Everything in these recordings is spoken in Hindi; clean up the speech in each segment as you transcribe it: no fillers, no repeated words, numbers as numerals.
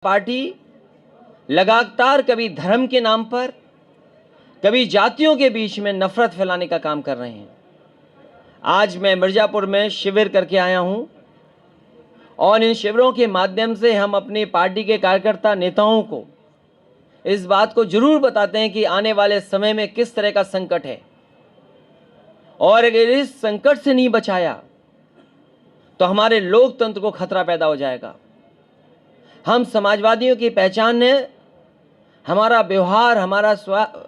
पार्टी लगातार कभी धर्म के नाम पर, कभी जातियों के बीच में नफरत फैलाने का काम कर रहे हैं। आज मैं मिर्जापुर में शिविर करके आया हूं और इन शिविरों के माध्यम से हम अपनी पार्टी के कार्यकर्ता नेताओं को इस बात को जरूर बताते हैं कि आने वाले समय में किस तरह का संकट है, और अगर इस संकट से नहीं बचाया तो हमारे लोकतंत्र को खतरा पैदा हो जाएगा। हम समाजवादियों की पहचान है, हमारा व्यवहार,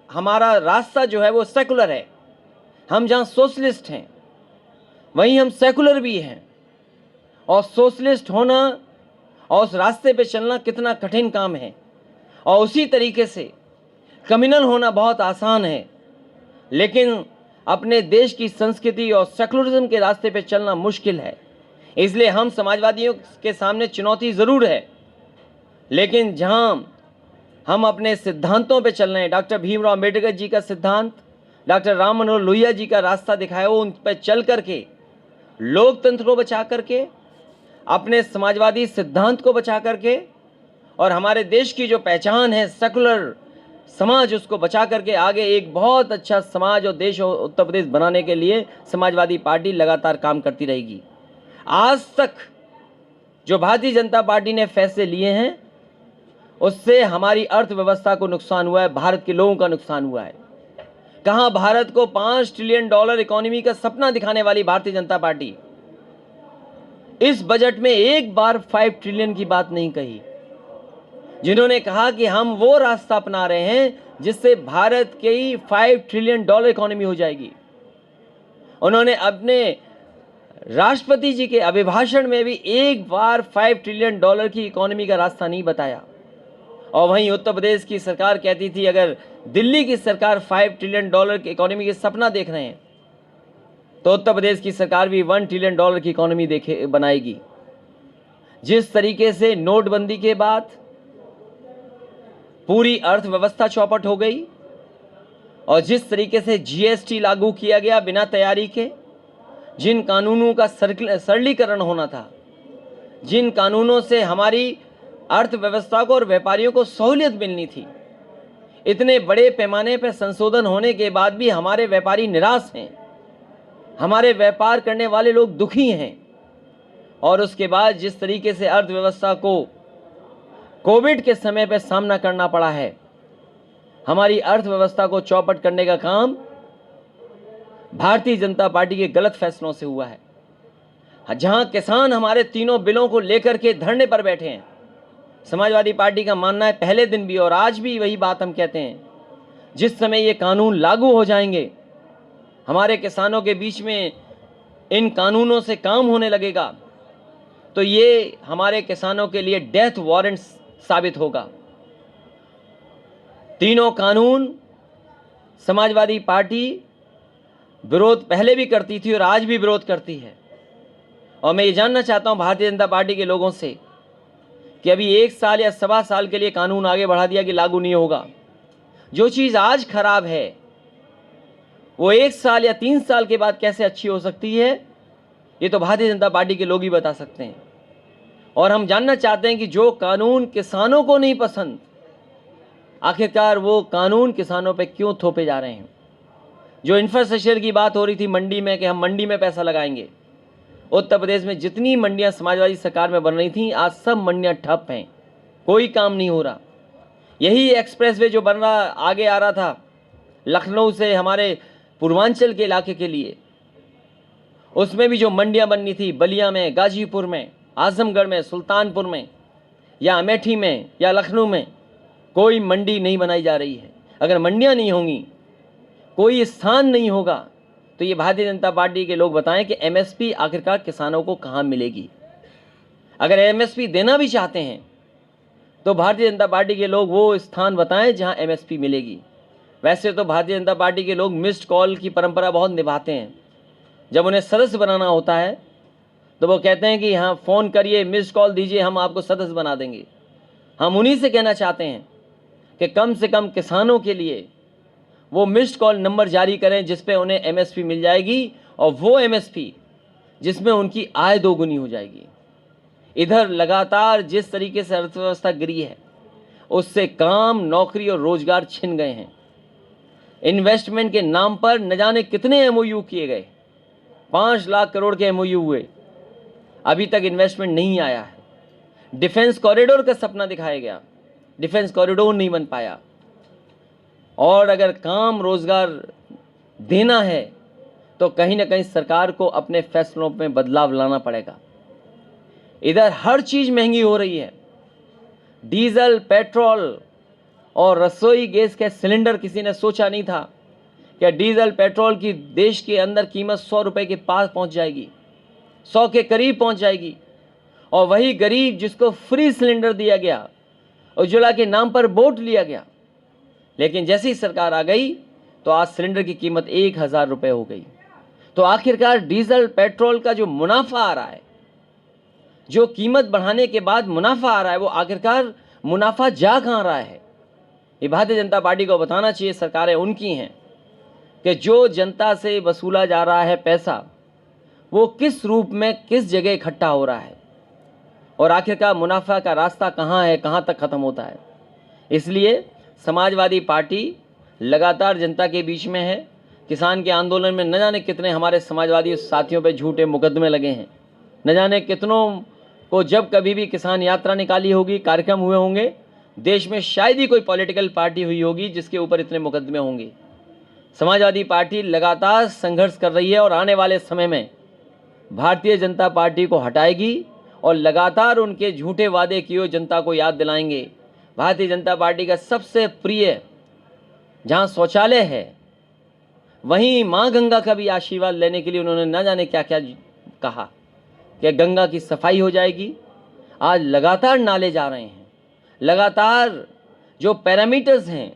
हमारा रास्ता जो है वो सेकुलर है। हम जहां सोशलिस्ट हैं वहीं हम सेकुलर भी हैं, और सोशलिस्ट होना और उस रास्ते पे चलना कितना कठिन काम है, और उसी तरीके से कम्युनल होना बहुत आसान है, लेकिन अपने देश की संस्कृति और सेकुलरिज्म के रास्ते पे चलना मुश्किल है। इसलिए हम समाजवादियों के सामने चुनौती ज़रूर है, लेकिन जहां हम अपने सिद्धांतों पे चल रहे हैं, डॉक्टर भीमराव अंबेडकर जी का सिद्धांत, डॉक्टर राम मनोहर लोहिया जी का रास्ता दिखाया, वो उन पर चल करके लोकतंत्र को बचा करके, अपने समाजवादी सिद्धांत को बचा करके, और हमारे देश की जो पहचान है सेकुलर समाज, उसको बचा करके आगे एक बहुत अच्छा समाज और देश और उत्तर प्रदेश बनाने के लिए समाजवादी पार्टी लगातार काम करती रहेगी। आज तक जो भारतीय जनता पार्टी ने फैसले लिए हैं उससे हमारी अर्थव्यवस्था को नुकसान हुआ है, भारत के लोगों का नुकसान हुआ है। कहां भारत को $5 ट्रिलियन इकोनॉमी का सपना दिखाने वाली भारतीय जनता पार्टी इस बजट में एक बार 5 ट्रिलियन की बात नहीं कही। जिन्होंने कहा कि हम वो रास्ता अपना रहे हैं जिससे भारत की $5 ट्रिलियन इकोनॉमी हो जाएगी, उन्होंने अपने राष्ट्रपति जी के अभिभाषण में भी एक बार $5 ट्रिलियन की इकोनॉमी का रास्ता नहीं बताया। और वहीं उत्तर प्रदेश की सरकार कहती थी अगर दिल्ली की सरकार $5 ट्रिलियन की इकोनॉमी के सपना देख रहे हैं तो उत्तर प्रदेश की सरकार भी $1 ट्रिलियन की इकोनॉमी बनाएगी। जिस तरीके से नोटबंदी के बाद पूरी अर्थव्यवस्था चौपट हो गई, और जिस तरीके से जीएसटी लागू किया गया बिना तैयारी के, जिन कानूनों का सरलीकरण होना था, जिन कानूनों से हमारी अर्थव्यवस्था को और व्यापारियों को सहूलियत मिलनी थी, इतने बड़े पैमाने पर संशोधन होने के बाद भी हमारे व्यापारी निराश हैं, हमारे व्यापार करने वाले लोग दुखी हैं। और उसके बाद जिस तरीके से अर्थव्यवस्था को कोविड के समय पर सामना करना पड़ा है, हमारी अर्थव्यवस्था को चौपट करने का काम भारतीय जनता पार्टी के गलत फैसलों से हुआ है। जहां किसान हमारे तीनों बिलों को लेकर के धरने पर बैठे हैं, समाजवादी पार्टी का मानना है पहले दिन भी और आज भी वही बात हम कहते हैं, जिस समय ये कानून लागू हो जाएंगे, हमारे किसानों के बीच में इन कानूनों से काम होने लगेगा, तो ये हमारे किसानों के लिए डेथ वारंट साबित होगा। तीनों कानून समाजवादी पार्टी विरोध पहले भी करती थी और आज भी विरोध करती है। और मैं ये जानना चाहता हूं भारतीय जनता पार्टी के लोगों से कि अभी 1 साल या 1.25 साल के लिए कानून आगे बढ़ा दिया कि लागू नहीं होगा। जो चीज़ आज खराब है वो 1 साल या 3 साल के बाद कैसे अच्छी हो सकती है, ये तो भारतीय जनता पार्टी के लोग ही बता सकते हैं। और हम जानना चाहते हैं कि जो कानून किसानों को नहीं पसंद, आखिरकार वो कानून किसानों पे क्यों थोपे जा रहे हैं। जो इंफ्रास्ट्रक्चर की बात हो रही थी मंडी में कि हम मंडी में पैसा लगाएंगे, उत्तर प्रदेश में जितनी मंडियां समाजवादी सरकार में बन रही थी, आज सब मंडियां ठप हैं, कोई काम नहीं हो रहा। यही एक्सप्रेसवे जो बन रहा आगे आ रहा था लखनऊ से हमारे पूर्वांचल के इलाके के लिए, उसमें भी जो मंडियां बननी थी बलिया में, गाजीपुर में, आजमगढ़ में, सुल्तानपुर में, या अमेठी में, या लखनऊ में, कोई मंडी नहीं बनाई जा रही है। अगर मंडियां नहीं होंगी, कोई स्थान नहीं होगा, तो ये भारतीय जनता पार्टी के लोग बताएं कि एमएसपी आखिरकार किसानों को कहां मिलेगी। अगर एमएसपी देना भी चाहते हैं तो भारतीय जनता पार्टी के लोग वो स्थान बताएं जहां एमएसपी मिलेगी। वैसे तो भारतीय जनता पार्टी के लोग मिस्ड कॉल की परंपरा बहुत निभाते हैं। जब उन्हें सदस्य बनाना होता है तो वो कहते हैं कि हाँ फ़ोन करिए, मिस्ड कॉल दीजिए, हम आपको सदस्य बना देंगे। हम उन्हीं से कहना चाहते हैं कि कम से कम किसानों के लिए वो मिस्ड कॉल नंबर जारी करें जिस पे उन्हें एमएसपी मिल जाएगी, और वो एमएसपी जिसमें उनकी आय दोगुनी हो जाएगी। इधर लगातार जिस तरीके से अर्थव्यवस्था गिरी है, उससे काम, नौकरी और रोजगार छिन गए हैं। इन्वेस्टमेंट के नाम पर न जाने कितने एमओयू किए गए, 5 लाख करोड़ के एमओयू हुए, अभी तक इन्वेस्टमेंट नहीं आया है। डिफेंस कॉरिडोर का सपना दिखाया गया, डिफेंस कॉरिडोर नहीं बन पाया। और अगर काम, रोजगार देना है तो कहीं ना कहीं सरकार को अपने फैसलों में बदलाव लाना पड़ेगा। इधर हर चीज महंगी हो रही है, डीजल, पेट्रोल और रसोई गैस के सिलेंडर। किसी ने सोचा नहीं था कि डीजल, पेट्रोल की देश के अंदर कीमत 100 रुपए के पास पहुंच जाएगी, 100 के करीब पहुंच जाएगी। और वही गरीब जिसको फ्री सिलेंडर दिया गया, उज्ज्वला के नाम पर वोट लिया गया, लेकिन जैसी सरकार आ गई तो आज सिलेंडर की कीमत 1000 रुपए हो गई। तो आखिरकार डीजल, पेट्रोल का जो मुनाफा आ रहा है, जो कीमत बढ़ाने के बाद मुनाफा आ रहा है, वो आखिरकार मुनाफा जा कहाँ रहा है? ये भारतीय जनता पार्टी को बताना चाहिए। सरकारें उनकी हैं कि जो जनता से वसूला जा रहा है पैसा, वो किस रूप में, किस जगह इकट्ठा हो रहा है, और आखिरकार मुनाफा का रास्ता कहाँ है, कहाँ तक खत्म होता है। इसलिए समाजवादी पार्टी लगातार जनता के बीच में है। किसान के आंदोलन में न जाने कितने हमारे समाजवादी साथियों पे झूठे मुकदमे लगे हैं, न जाने कितनों को जब कभी भी किसान यात्रा निकाली होगी, कार्यक्रम हुए होंगे, देश में शायद ही कोई पॉलिटिकल पार्टी हुई होगी जिसके ऊपर इतने मुकदमे होंगे। समाजवादी पार्टी लगातार संघर्ष कर रही है और आने वाले समय में भारतीय जनता पार्टी को हटाएगी और लगातार उनके झूठे वादे किए जनता को याद दिलाएंगे। भारतीय जनता पार्टी का सबसे प्रिय जहां शौचालय है, वहीं मां गंगा का भी आशीर्वाद लेने के लिए उन्होंने न जाने क्या क्या कहा कि गंगा की सफाई हो जाएगी। आज लगातार नाले जा रहे हैं, लगातार जो पैरामीटर्स हैं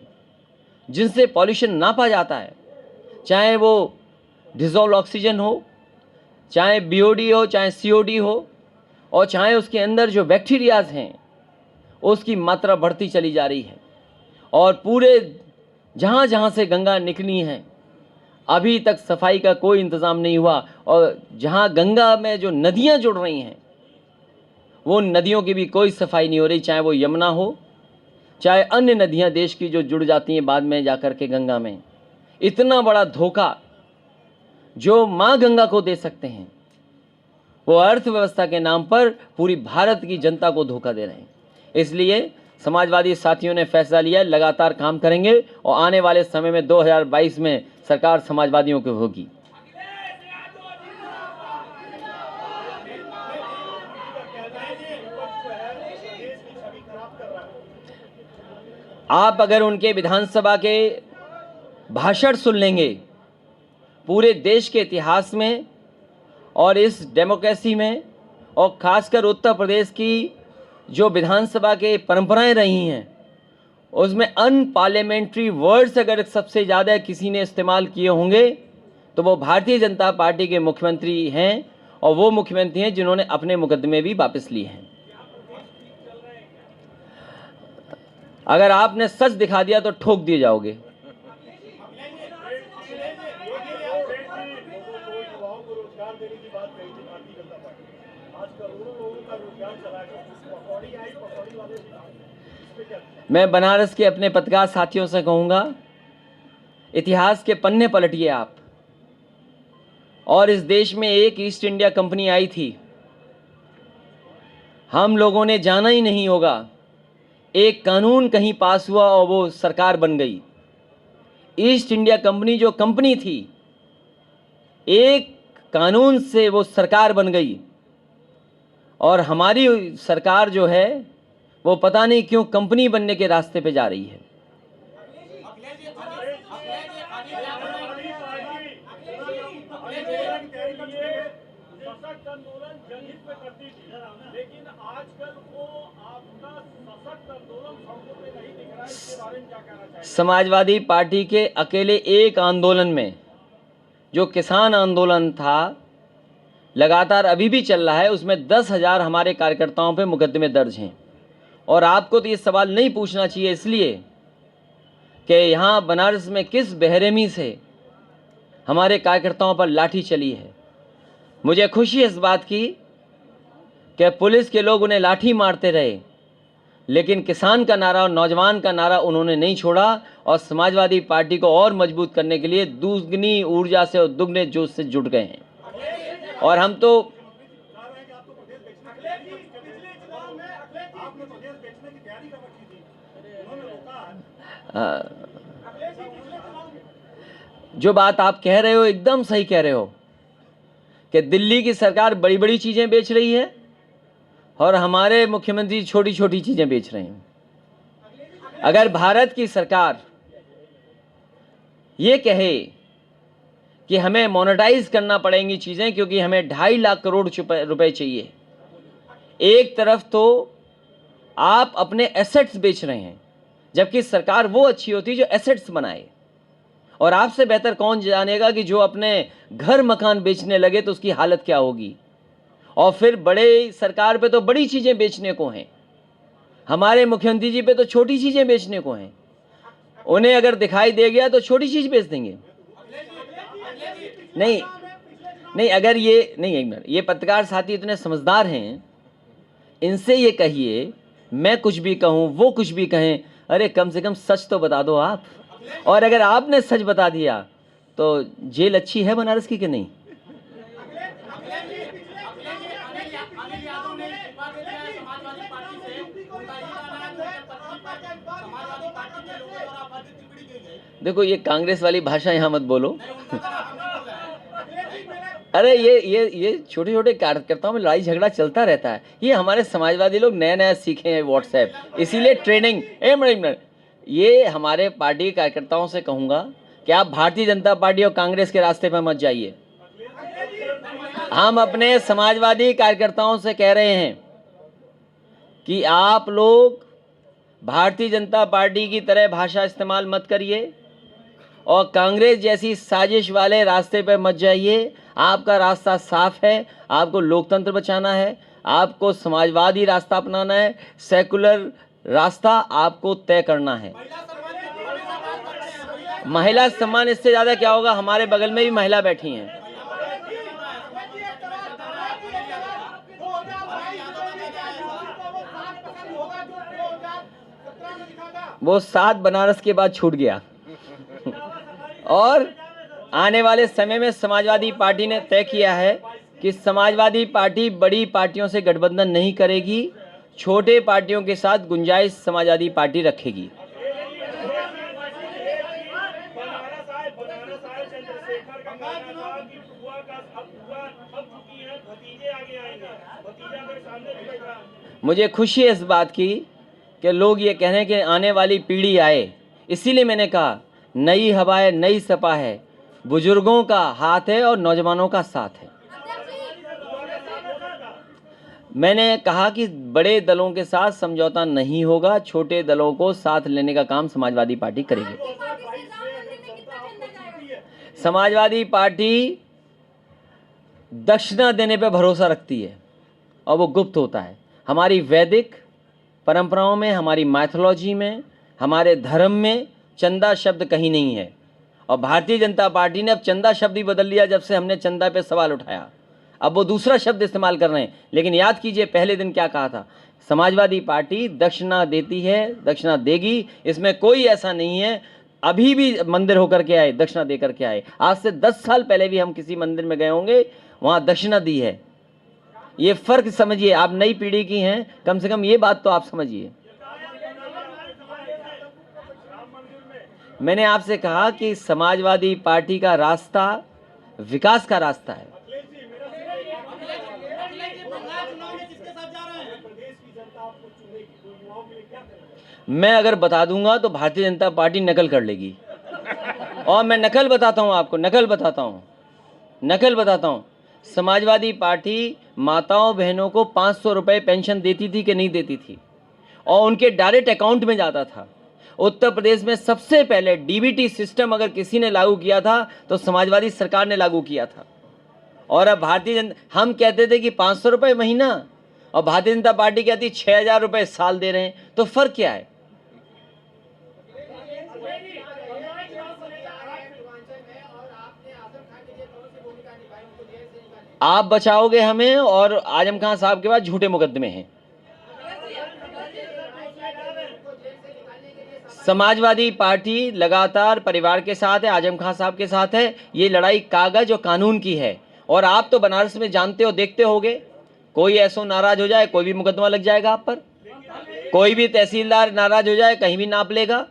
जिनसे पॉल्यूशन नापा जाता है, चाहे वो डिजॉल्व ऑक्सीजन हो, चाहे बीओडी हो, चाहे सीओडी हो, और चाहे उसके अंदर जो बैक्टीरियाज हैं उसकी मात्रा बढ़ती चली जा रही है। और पूरे जहाँ जहाँ से गंगा निकली हैं, अभी तक सफाई का कोई इंतज़ाम नहीं हुआ। और जहाँ गंगा में जो नदियाँ जुड़ रही हैं, वो नदियों की भी कोई सफाई नहीं हो रही, चाहे वो यमुना हो, चाहे अन्य नदियाँ देश की जो जुड़ जाती हैं बाद में जाकर के गंगा में। इतना बड़ा धोखा जो माँ गंगा को दे सकते हैं, वो अर्थव्यवस्था के नाम पर पूरी भारत की जनता को धोखा दे रहे हैं। इसलिए समाजवादी साथियों ने फैसला लिया, लगातार काम करेंगे और आने वाले समय में 2022 में सरकार समाजवादियों की होगी। आप अगर उनके विधानसभा के भाषण सुन लेंगे, पूरे देश के इतिहास में और इस डेमोक्रेसी में, और खासकर उत्तर प्रदेश की जो विधानसभा के परंपराएं रही हैं, उसमें अनपार्लियामेंट्री वर्ड्स अगर सबसे ज़्यादा किसी ने इस्तेमाल किए होंगे तो वो भारतीय जनता पार्टी के मुख्यमंत्री हैं, और वो मुख्यमंत्री हैं जिन्होंने अपने मुकदमे भी वापस लिए हैं। अगर आपने सच दिखा दिया तो ठोक दिए जाओगे। मैं बनारस के अपने पत्रकार साथियों से कहूँगा, इतिहास के पन्ने पलटिए आप। और इस देश में एक ईस्ट इंडिया कंपनी आई थी, हम लोगों ने जाना ही नहीं होगा, एक कानून कहीं पास हुआ और वो सरकार बन गई। ईस्ट इंडिया कंपनी जो कंपनी थी, एक कानून से वो सरकार बन गई। और हमारी सरकार जो है वो पता नहीं क्यों कंपनी बनने के रास्ते पे जा रही है। समाजवादी पार्टी के अकेले एक आंदोलन में, जो किसान आंदोलन था, लगातार अभी भी चल रहा है, उसमें 10,000 हमारे कार्यकर्ताओं पे मुकदमे दर्ज हैं। और आपको तो ये सवाल नहीं पूछना चाहिए, इसलिए कि यहाँ बनारस में किस बेरहमी से हमारे कार्यकर्ताओं पर लाठी चली है। मुझे खुशी है इस बात की कि पुलिस के लोग उन्हें लाठी मारते रहे, लेकिन किसान का नारा और नौजवान का नारा उन्होंने नहीं छोड़ा और समाजवादी पार्टी को और मजबूत करने के लिए दुगनी ऊर्जा से और दुगने जोश से जुट गए हैं। और हम तो जो बात आप कह रहे हो एकदम सही कह रहे हो कि दिल्ली की सरकार बड़ी बड़ी चीजें बेच रही है और हमारे मुख्यमंत्री छोटी छोटी चीजें बेच रहे हैं। अगर भारत की सरकार ये कहे कि हमें मोनेटाइज करना पड़ेंगी चीजें क्योंकि हमें 2.5 लाख करोड़ रुपए चाहिए, एक तरफ तो आप अपने एसेट्स बेच रहे हैं, जबकि सरकार वो अच्छी होती है जो एसेट्स बनाए। और आपसे बेहतर कौन जानेगा कि जो अपने घर मकान बेचने लगे तो उसकी हालत क्या होगी। और फिर बड़े सरकार पे तो बड़ी चीजें बेचने को हैं, हमारे मुख्यमंत्री जी पे तो छोटी चीजें बेचने को हैं। उन्हें अगर दिखाई दे गया तो छोटी चीज बेच देंगे। नहीं नहीं, अगर ये नहीं, एक मिनट, ये पत्रकार साथी इतने समझदार हैं, इनसे ये कहिए मैं कुछ भी कहूं वो कुछ भी कहें, अरे कम से कम सच तो बता दो आप। और अगर आपने सच बता दिया तो जेल अच्छी है बनारस की कि नहीं? देखो, ये कांग्रेस वाली भाषा यहां मत बोलो। अरे ये छोटे छोटे कार्यकर्ताओं में लड़ाई झगड़ा चलता रहता है। ये हमारे समाजवादी लोग नया नया सीखे हैं व्हाट्सएप, इसीलिए ट्रेनिंग। एक मिनट, ये हमारे पार्टी कार्यकर्ताओं से कहूंगा कि आप भारतीय जनता पार्टी और कांग्रेस के रास्ते पर मत जाइए। हम अपने समाजवादी कार्यकर्ताओं से कह रहे हैं कि आप लोग भारतीय जनता पार्टी की तरह भाषा इस्तेमाल मत करिए और कांग्रेस जैसी साजिश वाले रास्ते पर मत जाइए। आपका रास्ता साफ है, आपको लोकतंत्र बचाना है, आपको समाजवादी रास्ता अपनाना है, सेकुलर रास्ता आपको तय करना है। महिला सम्मान इससे ज्यादा क्या होगा? हमारे बगल में भी महिला बैठी हैं। वो 7 बनारस के बाद छूट गया। और आने वाले समय में समाजवादी पार्टी ने तय किया है कि समाजवादी पार्टी बड़ी पार्टियों से गठबंधन नहीं करेगी, छोटे पार्टियों के साथ गुंजाइश समाजवादी पार्टी रखेगी। मुझे खुशी है इस बात की कि लोग ये कह रहे हैं कि आने वाली पीढ़ी आए, इसीलिए मैंने कहा नई हवा है, नई सपा है, बुजुर्गों का हाथ है और नौजवानों का साथ है। मैंने कहा कि बड़े दलों के साथ समझौता नहीं होगा, छोटे दलों को साथ लेने का काम समाजवादी पार्टी करेगी। समाजवादी पार्टी दक्षिणा देने पर भरोसा रखती है और वो गुप्त होता है। हमारी वैदिक परंपराओं में, हमारी माइथोलॉजी में, हमारे धर्म में चंदा शब्द कहीं नहीं है। और भारतीय जनता पार्टी ने अब चंदा शब्द ही बदल लिया जब से हमने चंदा पे सवाल उठाया। अब वो दूसरा शब्द इस्तेमाल कर रहे हैं। लेकिन याद कीजिए पहले दिन क्या कहा था, समाजवादी पार्टी दक्षिणा देती है, दक्षिणा देगी, इसमें कोई ऐसा नहीं है। अभी भी मंदिर होकर के आए, दक्षिणा दे करके आए। आज से 10 साल पहले भी हम किसी मंदिर में गए होंगे, वहां दक्षिणा दी है। ये फर्क समझिए, आप नई पीढ़ी की हैं, कम से कम ये बात तो आप समझिए। मैंने आपसे कहा कि समाजवादी पार्टी का रास्ता विकास का रास्ता है। मैं अगर बता दूंगा तो भारतीय जनता पार्टी नकल कर लेगी। और मैं नकल बताता हूं आपको, नकल बताता हूं। समाजवादी पार्टी माताओं बहनों को 500 रुपए पेंशन देती थी कि नहीं देती थी, और उनके डायरेक्ट अकाउंट में जाता था। उत्तर प्रदेश में सबसे पहले डीबीटी सिस्टम अगर किसी ने लागू किया था तो समाजवादी सरकार ने लागू किया था। और अब हम कहते थे कि 500 रुपए महीना, और भारतीय जनता पार्टी कहती 6000 रुपए साल दे रहे हैं। तो फर्क क्या है? आप बचाओगे हमें और आजम खान साहब के पास झूठे मुकदमे हैं। समाजवादी पार्टी लगातार परिवार के साथ है, आजम खान साहब के साथ है। ये लड़ाई कागज और कानून की है। और आप तो बनारस में जानते हो, देखते होगे, कोई ऐसो नाराज हो जाए कोई भी मुकदमा लग जाएगा आप पर। कोई भी तहसीलदार नाराज हो जाए कहीं भी नाप लेगा।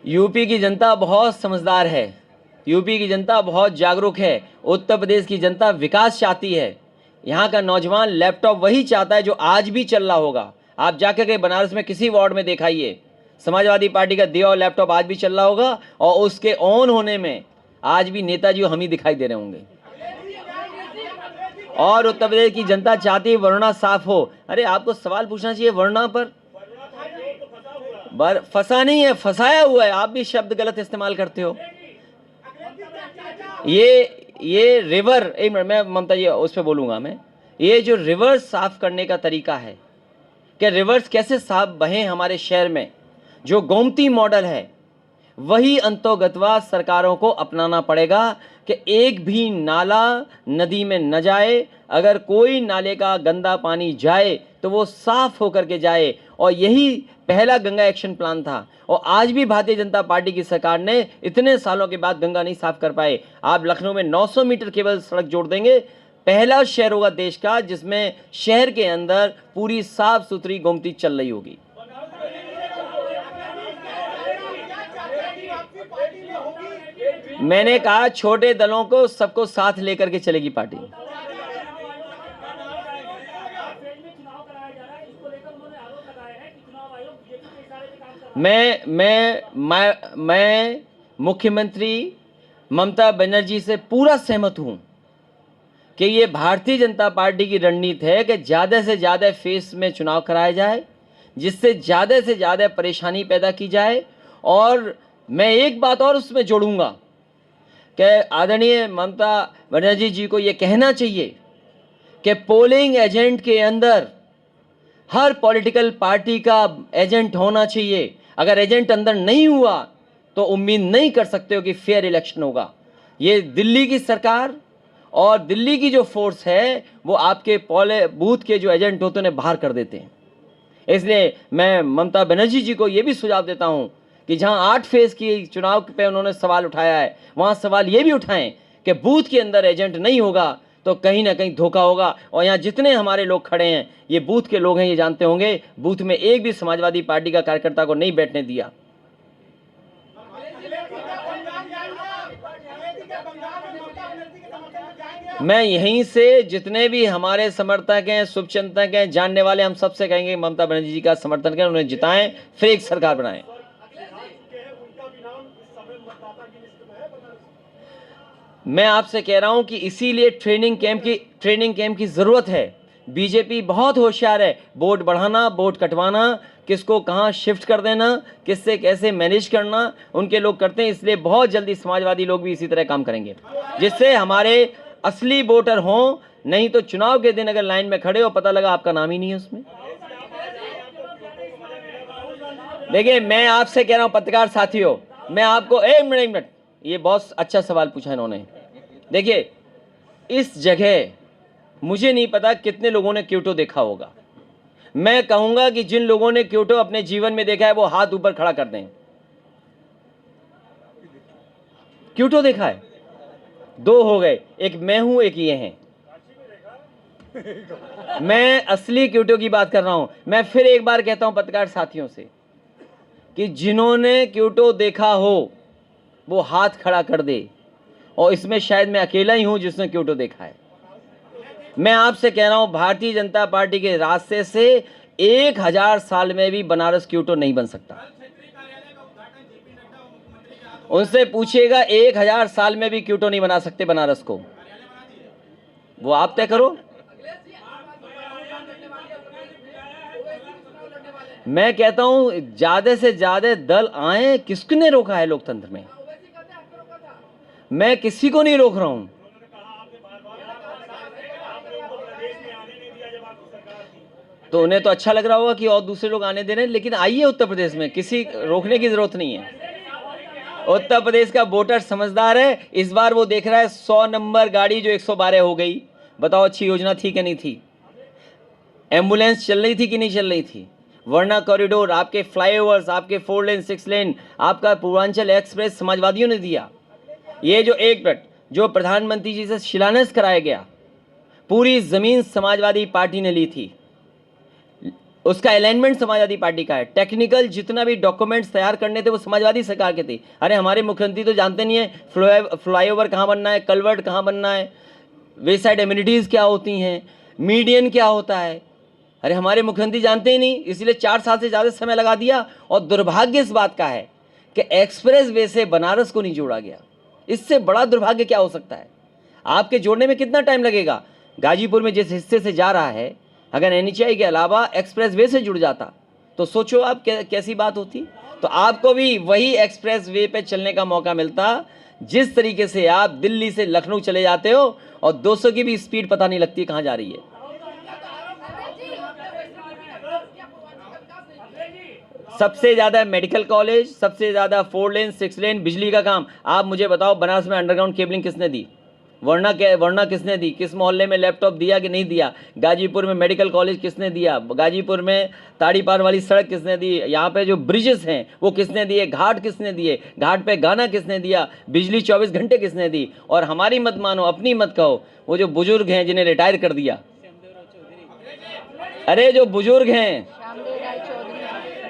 यूपी की जनता बहुत समझदार है, यूपी की जनता बहुत जागरूक है। उत्तर प्रदेश की जनता विकास चाहती है। यहाँ का नौजवान लैपटॉप वही चाहता है जो आज भी चल रहा होगा। आप जाकर के बनारस में किसी वार्ड में दिखाइए, समाजवादी पार्टी का दिया हुआ लैपटॉप आज भी चल रहा होगा और उसके ऑन होने में आज भी नेताजी हम ही दिखाई दे रहे होंगे। और उत्तर प्रदेश की जनता चाहती है वरुणा साफ हो। अरे आपको सवाल पूछना चाहिए वरुणा पर, फंसा नहीं है, फंसाया हुआ है। आप भी शब्द गलत इस्तेमाल करते हो। ये रिवर, एक मिनट मैं ममता जी उस पर बोलूंगा। मैं ये जो रिवर्स साफ करने का तरीका है कि रिवर्स कैसे साफ बहे हमारे शहर में, जो गोमती मॉडल है वही अंतोगतवा सरकारों को अपनाना पड़ेगा कि एक भी नाला नदी में न जाए। अगर कोई नाले का गंदा पानी जाए तो वो साफ होकर के जाए। और यही पहला गंगा एक्शन प्लान था। और आज भी भारतीय जनता पार्टी की सरकार ने इतने सालों के बाद गंगा नहीं साफ कर पाए। आप लखनऊ में 900 मीटर केवल सड़क जोड़ देंगे, पहला शहर होगा देश का जिसमें शहर के अंदर पूरी साफ सुथरी गोमती चल रही होगी। मैंने कहा छोटे दलों को सबको साथ लेकर के चलेगी पार्टी। मैं मुख्यमंत्री ममता बनर्जी से पूरा सहमत हूं कि ये भारतीय जनता पार्टी की रणनीति है कि ज़्यादा से ज़्यादा फेस में चुनाव कराया जाए, जिससे ज़्यादा से ज़्यादा परेशानी पैदा की जाए। और मैं एक बात और उसमें जोड़ूंगा कि आदरणीय ममता बनर्जी जी को ये कहना चाहिए कि पोलिंग एजेंट के अंदर हर पॉलिटिकल पार्टी का एजेंट होना चाहिए। अगर एजेंट अंदर नहीं हुआ तो उम्मीद नहीं कर सकते हो कि फेयर इलेक्शन होगा। ये दिल्ली की सरकार और दिल्ली की जो फोर्स है वो आपके बूथ के जो एजेंट होते हैं उन्हें बाहर कर देते हैं। इसलिए मैं ममता बनर्जी जी को ये भी सुझाव देता हूं कि जहां 8 फेज की चुनाव पे उन्होंने सवाल उठाया है, वहां सवाल ये भी उठाएं कि बूथ के अंदर एजेंट नहीं होगा तो कहीं ना कहीं धोखा होगा। और यहाँ जितने हमारे लोग खड़े हैं ये बूथ के लोग हैं, ये जानते होंगे बूथ में एक भी समाजवादी पार्टी का कार्यकर्ता को नहीं बैठने दिया। मैं यहीं से जितने भी हमारे समर्थक हैं, शुभचिंतक हैं, जानने वाले, हम सबसे कहेंगे ममता बनर्जी जी का समर्थन करें, उन्हें जिताएं, फिर एक सरकार बनाएं। मैं आपसे कह रहा हूं कि इसीलिए ट्रेनिंग कैंप की जरूरत है। बीजेपी बहुत होशियार है, वोट बढ़ाना, वोट कटवाना, किसको कहां शिफ्ट कर देना, किससे कैसे मैनेज करना, उनके लोग करते हैं। इसलिए बहुत जल्दी समाजवादी लोग भी इसी तरह काम करेंगे जिससे हमारे असली वोटर हों। नहीं तो चुनाव के दिन अगर लाइन में खड़े हो पता लगा आपका नाम ही नहीं है उसमें। देखिए मैं आपसे कह रहा हूं पत्रकार साथियों, मैं आपको एक मिनट, ये बहुत अच्छा सवाल पूछा इन्होंने। देखिए इस जगह मुझे नहीं पता कितने लोगों ने क्योटो देखा होगा। मैं कहूंगा कि जिन लोगों ने क्योटो अपने जीवन में देखा है वो हाथ ऊपर खड़ा कर दें। क्योटो देखा है? 2 हो गए, एक मैं हूं, एक ये हैं। मैं असली क्योटो की बात कर रहा हूं। मैं फिर एक बार कहता हूं पत्रकार साथियों से कि जिन्होंने क्योटो देखा हो वो हाथ खड़ा कर दे। और इसमें शायद मैं अकेला ही हूं जिसने क्योटो देखा है। मैं आपसे कह रहा हूं भारतीय जनता पार्टी के रास्ते से 1000 साल में भी बनारस क्योटो नहीं बन सकता। उनसे पूछिएगा 1000 साल में भी क्योटो नहीं बना सकते बनारस को। वो आप तय करो। मैं कहता हूं ज्यादा से ज्यादा दल आए, किसने रोका है लोकतंत्र में? मैं किसी को नहीं रोक रहा हूं। तो उन्हें तो अच्छा लग रहा होगा कि और दूसरे लोग आने दे रहे हैं, लेकिन आइए उत्तर प्रदेश में, किसी रोकने की जरूरत नहीं है। उत्तर प्रदेश का वोटर समझदार है। इस बार वो देख रहा है 100 नंबर गाड़ी जो 112 हो गई। बताओ अच्छी योजना थी कि नहीं थी? एम्बुलेंस चल रही थी कि नहीं चल रही थी? वर्णा कॉरिडोर, आपके फ्लाईओवर्स, आपके 4 लेन 6 लेन, आपका पूर्वांचल एक्सप्रेस समाजवादियों ने दिया। ये जो एक मिनट जो प्रधानमंत्री जी से शिलान्यास कराया गया, पूरी जमीन समाजवादी पार्टी ने ली थी। उसका अलाइनमेंट समाजवादी पार्टी का है। टेक्निकल जितना भी डॉक्यूमेंट्स तैयार करने थे वो समाजवादी सरकार के थे। अरे हमारे मुख्यमंत्री तो जानते नहीं है फ्लाईओवर कहाँ बनना है, कलवर्ट कहाँ बनना है, वे साइड एमिनिटीज़ क्या होती हैं, मीडियन क्या होता है। अरे हमारे मुख्यमंत्री जानते ही नहीं, इसलिए 4 साल से ज़्यादा समय लगा दिया। और दुर्भाग्य इस बात का है कि एक्सप्रेस वे से बनारस को नहीं जोड़ा गया। इससे बड़ा दुर्भाग्य क्या हो सकता है? आपके जोड़ने में कितना टाइम लगेगा? गाजीपुर में जिस हिस्से से जा रहा है, अगर एनएचआई के अलावा एक्सप्रेस वे से जुड़ जाता तो सोचो आप कैसी बात होती। तो आपको भी वही एक्सप्रेस वे पे चलने का मौका मिलता जिस तरीके से आप दिल्ली से लखनऊ चले जाते हो, और 200 की भी स्पीड पता नहीं लगती कहाँ जा रही है। सबसे ज़्यादा मेडिकल कॉलेज, सबसे ज़्यादा 4 लेन 6 लेन, बिजली का काम। आप मुझे बताओ बनारस में अंडरग्राउंड केबलिंग किसने दी? वर्णा किसने दी? किस मोहल्ले में लैपटॉप दिया कि नहीं दिया? गाजीपुर में मेडिकल कॉलेज किसने दिया? गाजीपुर में ताड़ी पार वाली सड़क किसने दी? यहाँ पे जो ब्रिजेस हैं वो किसने दिए? घाट किसने दिए? घाट पे गाना किसने दिया? बिजली 24 घंटे किसने दी? और हमारी मत मानो, अपनी मत कहो, वो जो बुजुर्ग हैं जिन्हें रिटायर कर दिया, अरे जो बुजुर्ग हैं,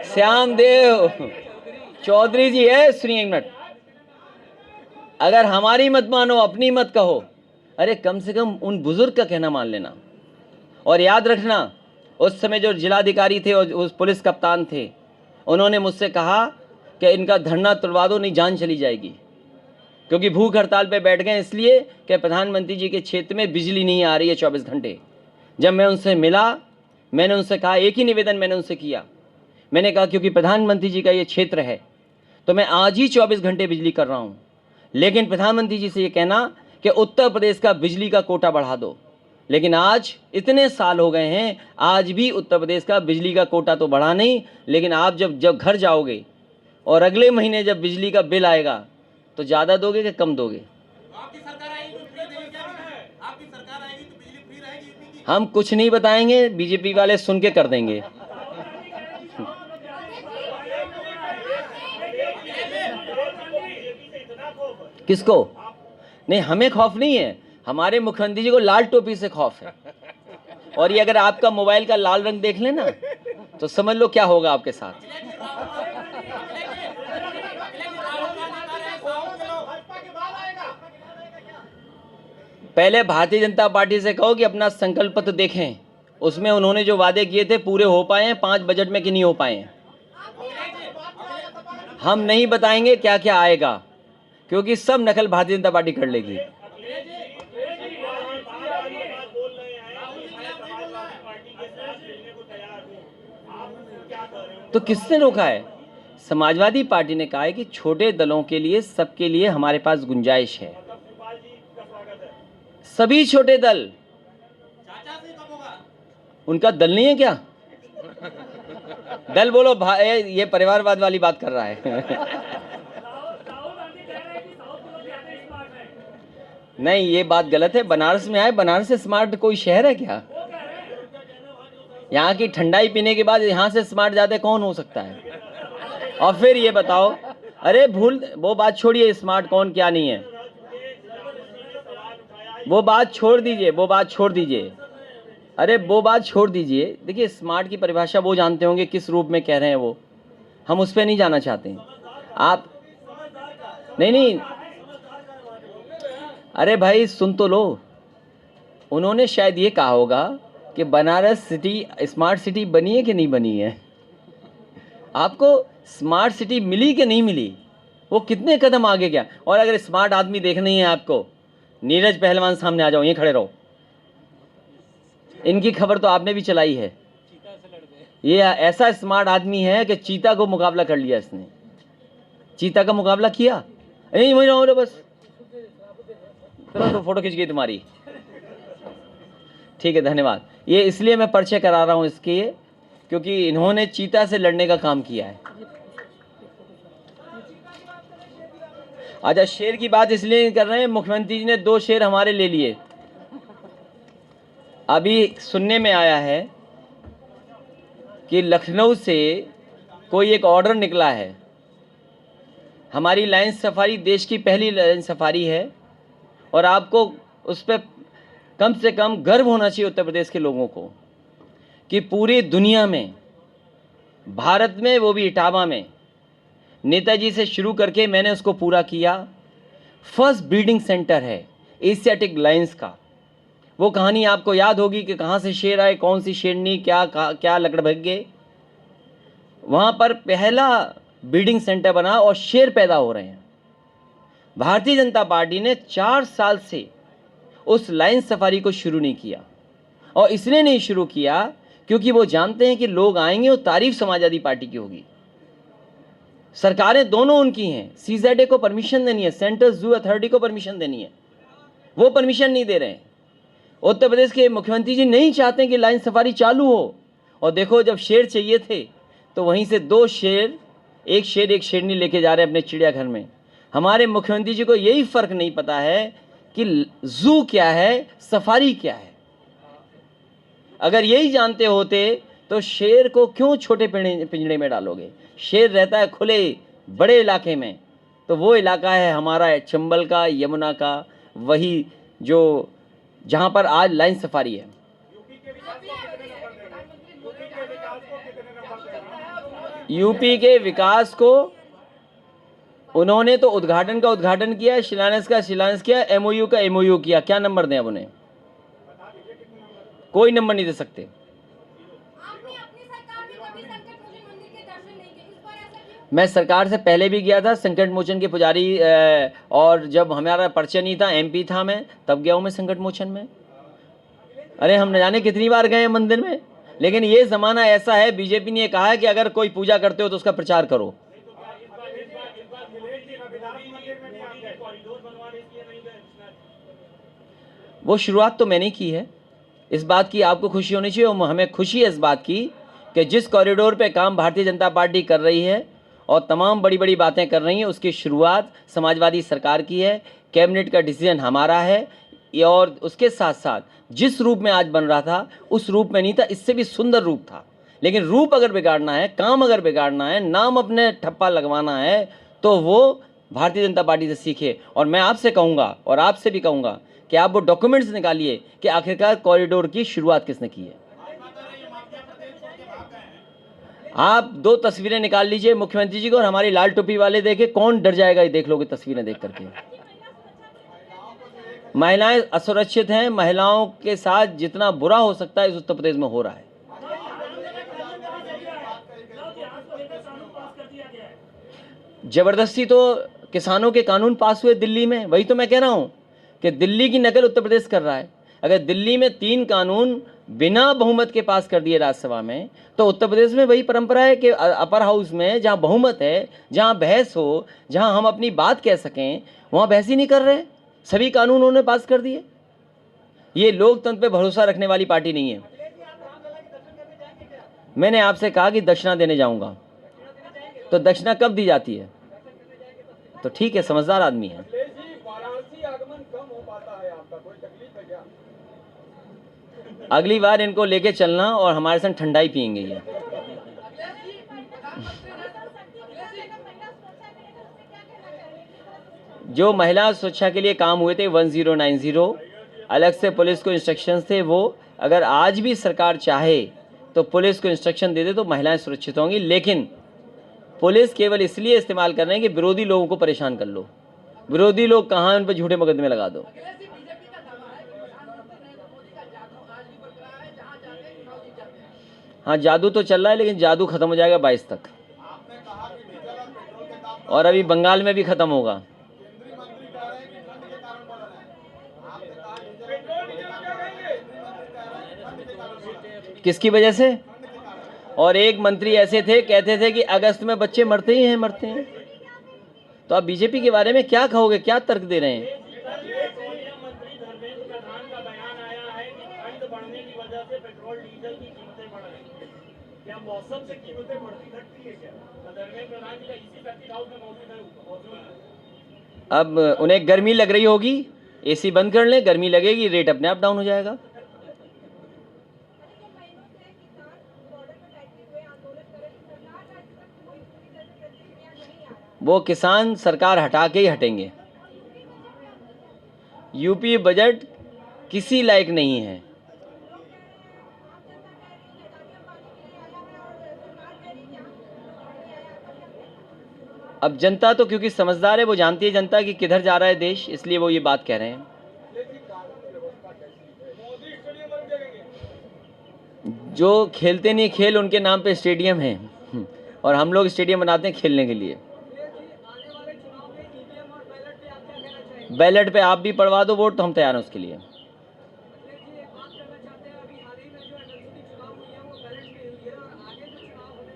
श्यामदेव चौधरी जी है, सुनिए एक मिनट, अगर हमारी मत मानो, अपनी मत कहो, अरे कम से कम उन बुजुर्ग का कहना मान लेना। और याद रखना, उस समय जो जिलाधिकारी थे और उस पुलिस कप्तान थे, उन्होंने मुझसे कहा कि इनका धरना तुड़वा दो, नहीं जान चली जाएगी। क्योंकि भूख हड़ताल पे बैठ गए इसलिए कि प्रधानमंत्री जी के क्षेत्र में बिजली नहीं आ रही है 24 घंटे। जब मैं उनसे मिला, मैंने उनसे कहा, एक ही निवेदन मैंने उनसे किया, मैंने कहा क्योंकि प्रधानमंत्री जी का ये क्षेत्र है तो मैं आज ही 24 घंटे बिजली कर रहा हूँ, लेकिन प्रधानमंत्री जी से ये कहना कि उत्तर प्रदेश का बिजली का कोटा बढ़ा दो। लेकिन आज इतने साल हो गए हैं, आज भी उत्तर प्रदेश का बिजली का कोटा तो बढ़ा नहीं। लेकिन आप जब घर जाओगे और अगले महीने जब बिजली का बिल आएगा तो ज़्यादा दोगे कि कम दोगे? आपकी सरकार आएगी तो फ्री देगी क्या? आपकी सरकार आएगी तो बिजली फ्री रहेगी? हम कुछ नहीं बताएंगे, बीजेपी वाले सुन के कर देंगे। किसको? नहीं, हमें खौफ नहीं है, हमारे मुख्यमंत्री जी को लाल टोपी से खौफ है। और ये अगर आपका मोबाइल का लाल रंग देख लेना तो समझ लो क्या होगा आपके साथ। पहले भारतीय जनता पार्टी से कहो कि अपना संकल्प पत्र देखें, उसमें उन्होंने जो वादे किए थे पूरे हो पाए हैं 5 बजट में कि नहीं हो पाए हैं। हम नहीं बताएंगे क्या क्या आएगा, क्योंकि सब नकल भारतीय जनता पार्टी कर लेगी। तो किसने रोका है? समाजवादी पार्टी ने कहा है कि छोटे दलों के लिए, सबके लिए हमारे पास गुंजाइश है। सभी छोटे दल, उनका दल नहीं है क्या? दल बोलो भाई, ये परिवारवाद वाली बात कर रहा है। नहीं, ये बात गलत है। बनारस में आए, बनारस से स्मार्ट कोई शहर है क्या? यहाँ की ठंडाई पीने के बाद यहाँ से स्मार्ट ज़्यादा कौन हो सकता है? और फिर ये बताओ, अरे वो बात छोड़िए, स्मार्ट कौन क्या नहीं है, वो बात छोड़ दीजिए, वो बात छोड़ दीजिए, अरे वो बात छोड़ दीजिए। देखिए, स्मार्ट की परिभाषा वो जानते होंगे किस रूप में कह रहे हैं वो, हम उस पर नहीं जाना चाहते आप। नहीं, अरे भाई सुन तो लो, उन्होंने शायद ये कहा होगा कि बनारस सिटी स्मार्ट सिटी बनी है कि नहीं बनी है। आपको स्मार्ट सिटी मिली कि नहीं मिली, वो कितने कदम आगे गया। और अगर स्मार्ट आदमी देखना ही है आपको, नीरज पहलवान सामने आ जाओ, ये खड़े रहो, इनकी खबर तो आपने भी चलाई है। ये ऐसा स्मार्ट आदमी है कि चीता को मुकाबला कर लिया इसने, चीता का मुकाबला किया। नहीं वही रहो बस, चलो तो फोटो खींच गई तुम्हारी। ठीक है, धन्यवाद। ये इसलिए मैं परिचय करा रहा हूँ इसके, क्योंकि इन्होंने चीता से लड़ने का काम किया है। अच्छा, शेर की बात इसलिए नहीं कर रहे हैं, मुख्यमंत्री जी ने 2 शेर हमारे ले लिए। अभी सुनने में आया है कि लखनऊ से कोई एक ऑर्डर निकला है। हमारी लाइन सफारी देश की पहली लाइन सफारी है और आपको उस पर कम से कम गर्व होना चाहिए उत्तर प्रदेश के लोगों को कि पूरी दुनिया में, भारत में, वो भी इटावा में, नेताजी से शुरू करके मैंने उसको पूरा किया। फर्स्ट ब्रीडिंग सेंटर है एशियाटिक लायंस का। वो कहानी आपको याद होगी कि कहाँ से शेर आए, कौन सी शेरनी, क्या लकड़भग्गे। वहाँ पर पहला ब्रीडिंग सेंटर बना और शेर पैदा हो रहे हैं। भारतीय जनता पार्टी ने 4 साल से उस लाइन सफारी को शुरू नहीं किया, और इसलिए नहीं शुरू किया क्योंकि वो जानते हैं कि लोग आएंगे और तारीफ समाजवादी पार्टी की होगी। सरकारें दोनों उनकी हैं, सीजेडए को परमिशन देनी है, सेंट्रल जू अथॉरिटी को परमिशन देनी है, वो परमिशन नहीं दे रहे हैं। उत्तर प्रदेश के मुख्यमंत्री जी नहीं चाहते कि लाइन सफारी चालू हो। और देखो, जब शेर चाहिए थे तो वहीं से 2 शेर, एक शेर एक शेरनी लेके जा रहे हैं अपने चिड़ियाघर में। हमारे मुख्यमंत्री जी को यही फर्क नहीं पता है कि जू क्या है, सफारी क्या है। अगर यही जानते होते तो शेर को क्यों छोटे पिंजड़े में डालोगे। शेर रहता है खुले बड़े इलाके में, तो वो इलाका है हमारा चंबल का, यमुना का, वही जो जहाँ पर आज लाइन सफारी है। यूपी के विकास को उन्होंने तो उद्घाटन का उद्घाटन किया, शिलान्यास का शिलान्यास किया, एमओयू का एमओयू किया। क्या नंबर दें अब उन्हें? कोई नंबर नहीं दे सकते। मैं सरकार से पहले भी गया था, संकट मोचन के पुजारी, और जब हमारा परिचय नहीं था, एमपी था मैं, तब गया हूँ मैं संकट मोचन में। अरे हम न जाने कितनी बार गए हैं मंदिर में। लेकिन ये ज़माना ऐसा है, बीजेपी ने कहा है कि अगर कोई पूजा करते हो तो उसका प्रचार करो। वो शुरुआत तो मैंने की है, इस बात की आपको खुशी होनी चाहिए, और हमें खुशी है इस बात की कि जिस कॉरिडोर पे काम भारतीय जनता पार्टी कर रही है और तमाम बड़ी बड़ी बातें कर रही हैं, उसकी शुरुआत समाजवादी सरकार की है। कैबिनेट का डिसीजन हमारा है, और उसके साथ साथ जिस रूप में आज बन रहा था उस रूप में नहीं था, इससे भी सुंदर रूप था। लेकिन रूप अगर बिगाड़ना है, काम अगर बिगाड़ना है, नाम अपने ठप्पा लगवाना है, तो वो भारतीय जनता पार्टी से सीखे। और मैं आपसे कहूँगा और आपसे भी कहूँगा कि आप वो डॉक्यूमेंट्स निकालिए कि आखिरकार कॉरिडोर की शुरुआत किसने की है। आप 2 तस्वीरें निकाल लीजिए, मुख्यमंत्री जी को और हमारी लाल टोपी वाले, देखे कौन डर जाएगा ये देख लोगे तस्वीरें देख करके। महिलाएं असुरक्षित हैं, महिलाओं के साथ जितना बुरा हो सकता है इस उत्तर प्रदेश में हो रहा है। जबरदस्ती तो किसानों के कानून पास हुए दिल्ली में, वही तो मैं कह रहा हूं कि दिल्ली की नकल उत्तर प्रदेश कर रहा है। अगर दिल्ली में 3 कानून बिना बहुमत के पास कर दिए राज्यसभा में, तो उत्तर प्रदेश में वही परंपरा है कि अपर हाउस में जहां बहुमत है, जहां बहस हो, जहां हम अपनी बात कह सकें, वहां बहस ही नहीं कर रहे। सभी कानून उन्होंने पास कर दिए। ये लोकतंत्र पे भरोसा रखने वाली पार्टी नहीं है। मैंने आपसे कहा कि दक्षिणा देने जाऊंगा, तो दक्षिणा कब दी जाती है? तो ठीक है, समझदार आदमी है। अगली बार इनको लेके चलना और हमारे संग ठंडाई पियेंगे ये। जो महिला सुरक्षा के लिए काम हुए थे 1090, अलग से पुलिस को इंस्ट्रक्शंस थे, वो अगर आज भी सरकार चाहे तो पुलिस को इंस्ट्रक्शन दे दे तो महिलाएं सुरक्षित होंगी। लेकिन पुलिस केवल इसलिए इस्तेमाल कर रहे हैं कि विरोधी लोगों को परेशान कर लो। विरोधी लोग कहाँ, उन पर झूठे मुकदमे लगा दो। हाँ, जादू तो चल रहा है, लेकिन जादू खत्म हो जाएगा 22 तक, और अभी बंगाल में भी खत्म होगा। किसकी वजह से? और एक मंत्री ऐसे थे, कहते थे कि अगस्त में बच्चे मरते ही हैं, मरते हैं। तो आप बीजेपी के बारे में क्या कहोगे, क्या तर्क दे रहे हैं? बढ़ने की वजह से पेट्रोल डीजल की कीमतें बढ़ रही हैं। क्या मौसम से कीमतें बढ़ती घटती है क्या? धर्मेंद्र प्रधान जी का इसी सर्किट हाउस में मौजूद है। अब उन्हें गर्मी लग रही होगी, एसी बंद कर लें, गर्मी लगेगी, रेट अपने आप डाउन हो जाएगा। वो किसान सरकार हटा के ही हटेंगे। यूपी बजट किसी लायक नहीं है। अब जनता तो क्योंकि समझदार है, वो जानती है जनता कि किधर जा रहा है देश, इसलिए वो ये बात कह रहे हैं। जो खेलते नहीं खेल, उनके नाम पे स्टेडियम है और हम लोग स्टेडियम बनाते हैं खेलने के लिए। बैलेट पे आप भी पड़वा दो वोट, तो हम तैयार हैं उसके लिए।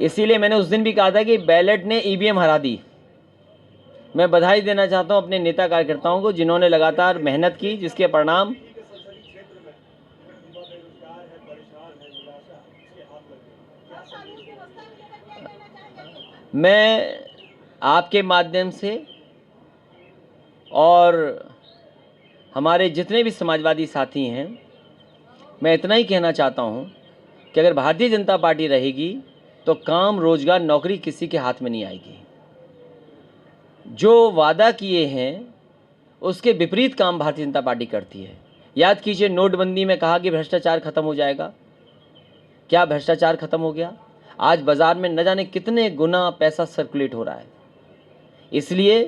इसीलिए मैंने उस दिन भी कहा था कि बैलेट ने ईवीएम हरा दी। मैं बधाई देना चाहता हूं अपने नेता कार्यकर्ताओं को, जिन्होंने लगातार मेहनत की, जिसके परिणाम मैं आपके माध्यम से और हमारे जितने भी समाजवादी साथी हैं, मैं इतना ही कहना चाहता हूं कि अगर भारतीय जनता पार्टी रहेगी तो काम, रोजगार, नौकरी किसी के हाथ में नहीं आएगी। जो वादा किए हैं उसके विपरीत काम भारतीय जनता पार्टी करती है। याद कीजिए, नोटबंदी में कहा कि भ्रष्टाचार खत्म हो जाएगा। क्या भ्रष्टाचार खत्म हो गया? आज बाजार में न जाने कितने गुना पैसा सर्कुलेट हो रहा है। इसलिए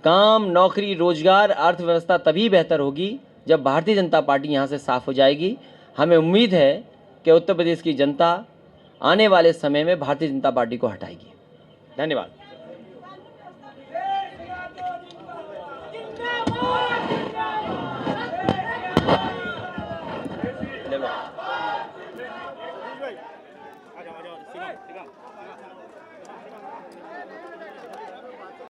काम, नौकरी, रोजगार, अर्थव्यवस्था तभी बेहतर होगी जब भारतीय जनता पार्टी यहाँ से साफ हो जाएगी। हमें उम्मीद है कि उत्तर प्रदेश की जनता आने वाले समय में भारतीय जनता पार्टी को हटाएगी। धन्यवाद। आ जाओ,